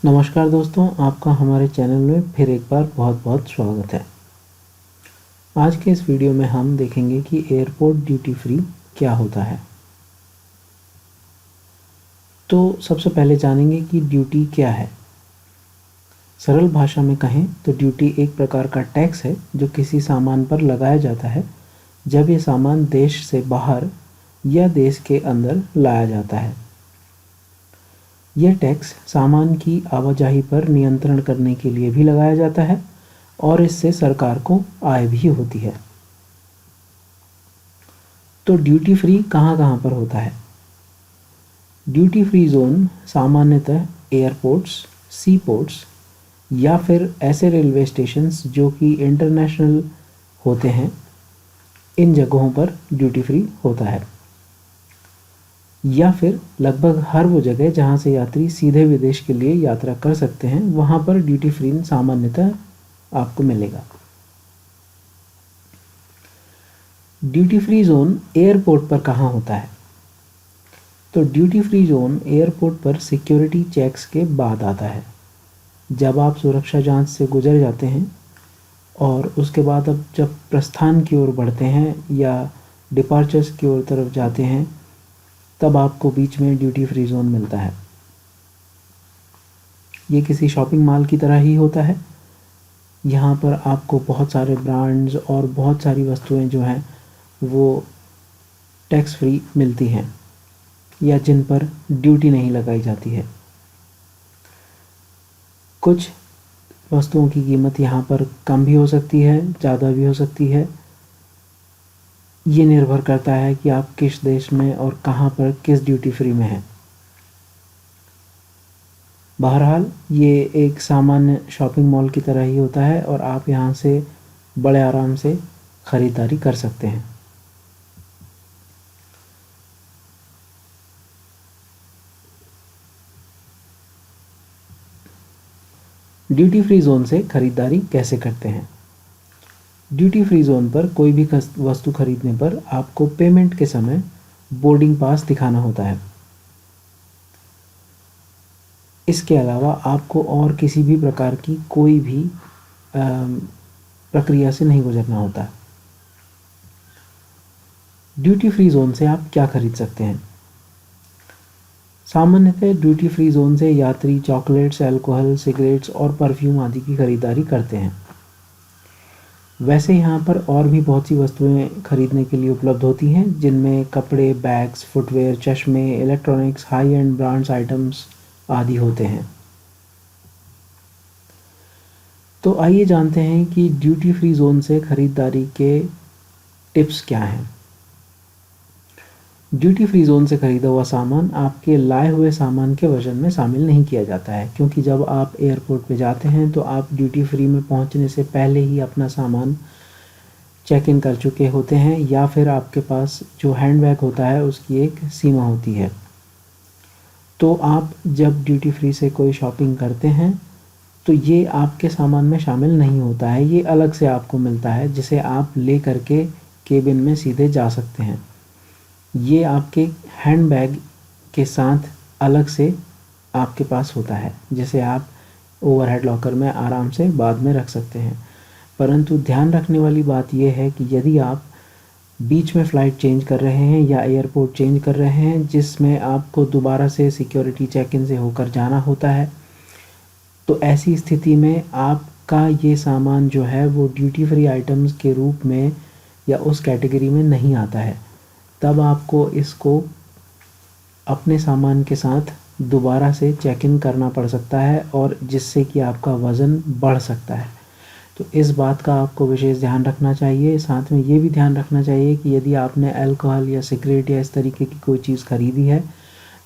नमस्कार दोस्तों, आपका हमारे चैनल में फिर एक बार बहुत बहुत स्वागत है। आज के इस वीडियो में हम देखेंगे कि एयरपोर्ट ड्यूटी फ्री क्या होता है। तो सबसे पहले जानेंगे कि ड्यूटी क्या है। सरल भाषा में कहें तो ड्यूटी एक प्रकार का टैक्स है जो किसी सामान पर लगाया जाता है जब ये सामान देश से बाहर या देश के अंदर लाया जाता है। यह टैक्स सामान की आवाजाही पर नियंत्रण करने के लिए भी लगाया जाता है और इससे सरकार को आय भी होती है। तो ड्यूटी फ्री कहाँ कहाँ पर होता है? ड्यूटी फ्री जोन सामान्यतः एयरपोर्ट्स, सी पोर्ट्स या फिर ऐसे रेलवे स्टेशंस जो कि इंटरनेशनल होते हैं, इन जगहों पर ड्यूटी फ्री होता है। या फिर लगभग हर वो जगह जहाँ से यात्री सीधे विदेश के लिए यात्रा कर सकते हैं, वहाँ पर ड्यूटी फ्री सामान्यतः आपको मिलेगा। ड्यूटी फ्री जोन एयरपोर्ट पर कहाँ होता है? तो ड्यूटी फ्री जोन एयरपोर्ट पर सिक्योरिटी चेक्स के बाद आता है। जब आप सुरक्षा जांच से गुजर जाते हैं और उसके बाद अब जब प्रस्थान की ओर बढ़ते हैं या डिपार्चर्स की ओर तरफ जाते हैं, तब आपको बीच में ड्यूटी फ्री जोन मिलता है। ये किसी शॉपिंग मॉल की तरह ही होता है। यहाँ पर आपको बहुत सारे ब्रांड्स और बहुत सारी वस्तुएं जो हैं वो टैक्स फ्री मिलती हैं या जिन पर ड्यूटी नहीं लगाई जाती है। कुछ वस्तुओं की कीमत यहाँ पर कम भी हो सकती है, ज़्यादा भी हो सकती है। ये निर्भर करता है कि आप किस देश में और कहाँ पर किस ड्यूटी फ्री में हैं। बहरहाल ये एक सामान्य शॉपिंग मॉल की तरह ही होता है और आप यहाँ से बड़े आराम से ख़रीदारी कर सकते हैं। ड्यूटी फ्री जोन से ख़रीदारी कैसे करते हैं? ड्यूटी फ्री जोन पर कोई भी वस्तु खरीदने पर आपको पेमेंट के समय बोर्डिंग पास दिखाना होता है। इसके अलावा आपको और किसी भी प्रकार की कोई भी प्रक्रिया से नहीं गुजरना होता। ड्यूटी फ्री जोन से आप क्या खरीद सकते हैं? सामान्यतः ड्यूटी फ्री जोन से यात्री चॉकलेट्स, अल्कोहल, सिगरेट्स और परफ्यूम आदि की खरीदारी करते हैं। वैसे यहाँ पर और भी बहुत सी वस्तुएं खरीदने के लिए उपलब्ध होती हैं, जिनमें कपड़े, बैग्स, फुटवेयर, चश्मे, electronics, high and brands items आदि होते हैं। तो आइए जानते हैं कि ड्यूटी फ्री जोन से खरीदारी के टिप्स क्या हैं। ड्यूटी फ्री जोन से खरीदा हुआ सामान आपके लाए हुए सामान के वजन में शामिल नहीं किया जाता है, क्योंकि जब आप एयरपोर्ट पे जाते हैं तो आप ड्यूटी फ्री में पहुंचने से पहले ही अपना सामान चेक इन कर चुके होते हैं या फिर आपके पास जो हैंड बैग होता है उसकी एक सीमा होती है। तो आप जब ड्यूटी फ्री से कोई शॉपिंग करते हैं तो ये आपके सामान में शामिल नहीं होता है, ये अलग से आपको मिलता है जिसे आप ले करके केबिन में सीधे जा सकते हैं। ये आपके हैंड बैग के साथ अलग से आपके पास होता है, जिसे आप ओवरहेड लॉकर में आराम से बाद में रख सकते हैं। परंतु ध्यान रखने वाली बात यह है कि यदि आप बीच में फ़्लाइट चेंज कर रहे हैं या एयरपोर्ट चेंज कर रहे हैं जिसमें आपको दोबारा से सिक्योरिटी चेक इन से होकर जाना होता है, तो ऐसी स्थिति में आपका ये सामान जो है वो ड्यूटी फ्री आइटम्स के रूप में या उस कैटेगरी में नहीं आता है। तब आपको इसको अपने सामान के साथ दोबारा से चेक इन करना पड़ सकता है और जिससे कि आपका वज़न बढ़ सकता है। तो इस बात का आपको विशेष ध्यान रखना चाहिए। साथ में ये भी ध्यान रखना चाहिए कि यदि आपने अल्कोहल या सिगरेट या इस तरीके की कोई चीज़ खरीदी है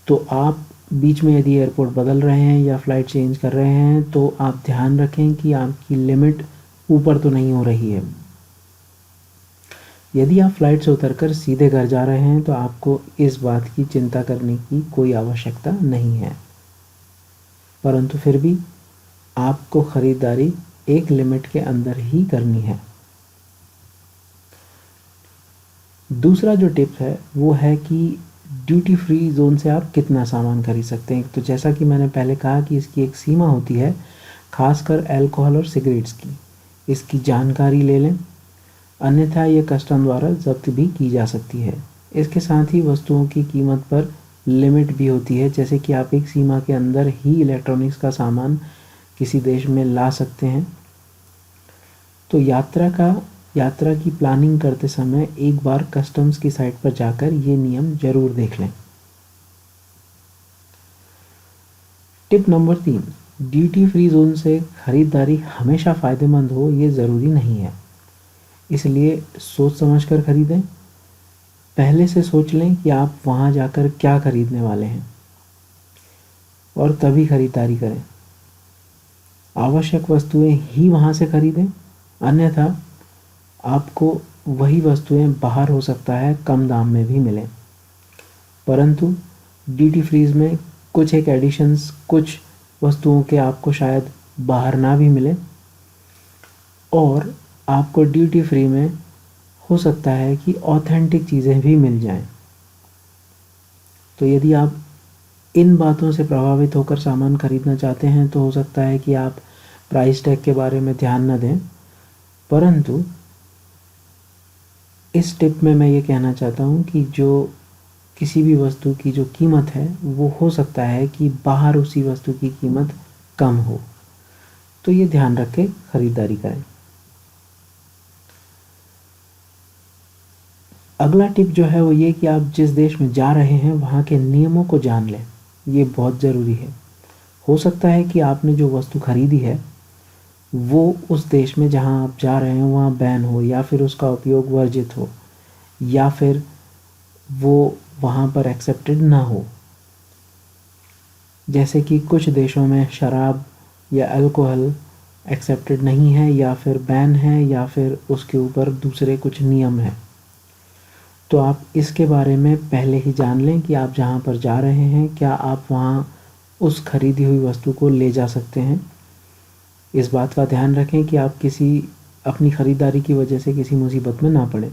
तो आप बीच में यदि एयरपोर्ट बदल रहे हैं या फ़्लाइट चेंज कर रहे हैं तो आप ध्यान रखें कि आपकी लिमिट ऊपर तो नहीं हो रही है। यदि आप फ़्लाइट से उतरकर सीधे घर जा रहे हैं तो आपको इस बात की चिंता करने की कोई आवश्यकता नहीं है, परंतु फिर भी आपको ख़रीदारी एक लिमिट के अंदर ही करनी है। दूसरा जो टिप है वो है कि ड्यूटी फ्री ज़ोन से आप कितना सामान खरीद सकते हैं। तो जैसा कि मैंने पहले कहा कि इसकी एक सीमा होती है, खासकर अल्कोहल और सिगरेट्स की। इसकी जानकारी ले लें, अन्यथा ये कस्टम द्वारा जब्त भी की जा सकती है। इसके साथ ही वस्तुओं की कीमत पर लिमिट भी होती है, जैसे कि आप एक सीमा के अंदर ही इलेक्ट्रॉनिक्स का सामान किसी देश में ला सकते हैं। तो यात्रा की प्लानिंग करते समय एक बार कस्टम्स की साइट पर जाकर ये नियम जरूर देख लें। Tip number 3, duty free zone से खरीदारी हमेशा फ़ायदेमंद हो ये ज़रूरी नहीं है, इसलिए सोच समझ कर खरीदें। पहले से सोच लें कि आप वहाँ जाकर क्या खरीदने वाले हैं और तभी खरीदारी करें। आवश्यक वस्तुएं ही वहाँ से खरीदें, अन्यथा आपको वही वस्तुएं बाहर हो सकता है कम दाम में भी मिलें। परंतु ड्यूटी फ्रीज में कुछ एक एडिशंस, कुछ वस्तुओं के आपको शायद बाहर ना भी मिले और आपको ड्यूटी फ्री में हो सकता है कि ऑथेंटिक चीज़ें भी मिल जाएं। तो यदि आप इन बातों से प्रभावित होकर सामान खरीदना चाहते हैं तो हो सकता है कि आप प्राइस टैग के बारे में ध्यान न दें, परंतु इस टिप में मैं ये कहना चाहता हूँ कि जो किसी भी वस्तु की जो कीमत है वो हो सकता है कि बाहर उसी वस्तु की कीमत कम हो, तो ये ध्यान रख के खरीदारी करें। अगला टिप जो है वो ये कि आप जिस देश में जा रहे हैं वहाँ के नियमों को जान लें, ये बहुत ज़रूरी है। हो सकता है कि आपने जो वस्तु खरीदी है वो उस देश में जहाँ आप जा रहे हैं वहाँ बैन हो, या फिर उसका उपयोग वर्जित हो, या फिर वो वहाँ पर एक्सेप्टेड ना हो। जैसे कि कुछ देशों में शराब या अल्कोहल एक्सेप्टेड नहीं है, या फिर बैन है, या फिर उसके ऊपर दूसरे कुछ नियम हैं। तो आप इसके बारे में पहले ही जान लें कि आप जहाँ पर जा रहे हैं क्या आप वहाँ उस खरीदी हुई वस्तु को ले जा सकते हैं। इस बात का ध्यान रखें कि आप अपनी ख़रीदारी की वजह से किसी मुसीबत में ना पड़ें।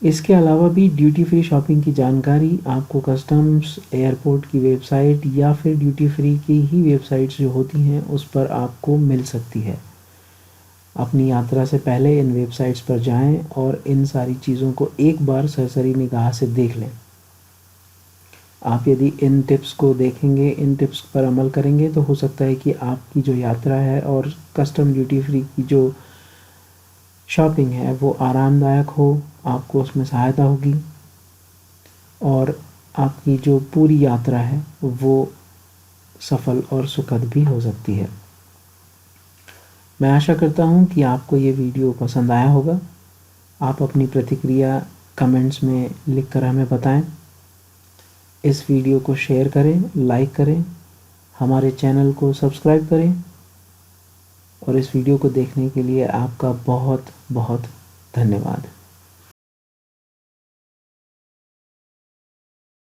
इसके अलावा भी ड्यूटी फ्री शॉपिंग की जानकारी आपको कस्टम्स, एयरपोर्ट की वेबसाइट या फिर ड्यूटी फ्री की ही वेबसाइट्स जो होती हैं उस पर आपको मिल सकती है। अपनी यात्रा से पहले इन वेबसाइट्स पर जाएं और इन सारी चीज़ों को एक बार सरसरी निगाह से देख लें। आप यदि इन टिप्स को देखेंगे, इन टिप्स पर अमल करेंगे तो हो सकता है कि आपकी जो यात्रा है और कस्टम ड्यूटी फ्री की जो शॉपिंग है वो आरामदायक हो, आपको उसमें सहायता होगी और आपकी जो पूरी यात्रा है वो सफल और सुखद भी हो सकती है। मैं आशा करता हूँ कि आपको ये वीडियो पसंद आया होगा। आप अपनी प्रतिक्रिया कमेंट्स में लिखकर हमें बताएं। इस वीडियो को शेयर करें, लाइक करें, हमारे चैनल को सब्सक्राइब करें और इस वीडियो को देखने के लिए आपका बहुत बहुत धन्यवाद।